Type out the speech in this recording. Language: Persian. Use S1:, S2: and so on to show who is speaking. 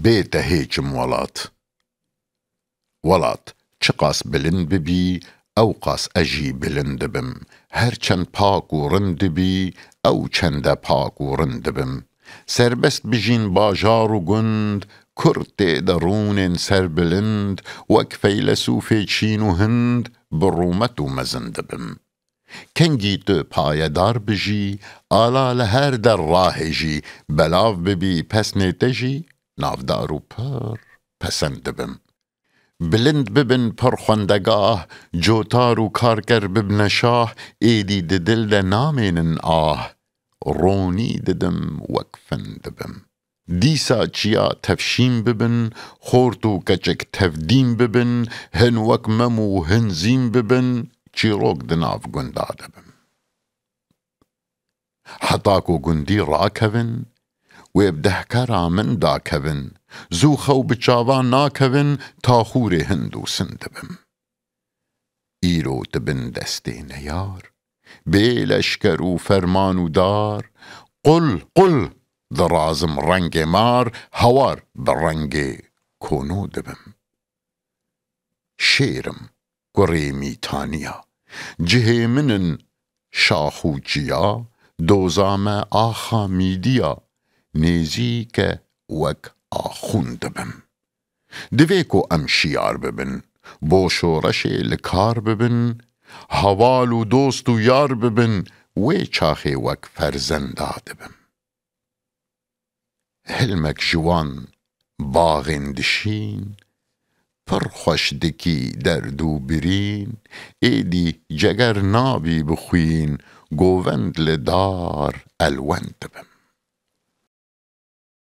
S1: بێتە هێچم وڵات چ قاس بلند ببی ئەو قاس ئەژی بلند بم هەرچەند پاک و ڕند بی ئەو چەندە پاک و ڕند بم سەربەست بژین باژار و گوند کورد تێدەڕوونێن سەر بلند وەک فەیلسوفێ چین و هند بڕوومەت و مەزند بم کەنگی تو پایەدار بژی ئالا لە هەر دەر ڕاهێژی بەلاو ببی پەس نێتەژی ناودار و پڕ پەسەند بم بلند ببن پڕ خوەندەگاه جۆتار و کارگەر ببنە شاه ئێدی ددل دە نامێنن ئاه ڕۆنی ددم وەک فند بم دیسا چیا تەفشین ببن خۆرت و کەچک تەفدیم ببن هەن وەک مەم و هەن زیم ببن چیرۆک دناو گوندا دەبم هەتاک و گوندی ڕاکەون وێ بدەهکەرا من داکەون زوو خەو بچاوان ناکەون تا خوورێ هەند و سند بم ئیرۆ دبن دەستێ نەیار بێ لەشکەر و فەرمان و دار قوڵ دڕازم ڕەنگێ مار هەوار بە ڕەنگێ کۆنۆ دبم شێرم کوڕێ میتانیا جهێ منن شاخ و جیا دۆزامە ئاخا میدیا نێزیکە وەک ئاخوون دبم divê ku em şiyar bibin bo şoreşê li kar bibin heval û dost û yar bibin wê çaxê wek ferzenda dibim hilmek ji wan baxên dişîn pir xweş dikî derd û birîn êdî ceger nabî bixwîn govend li dar elwend dibim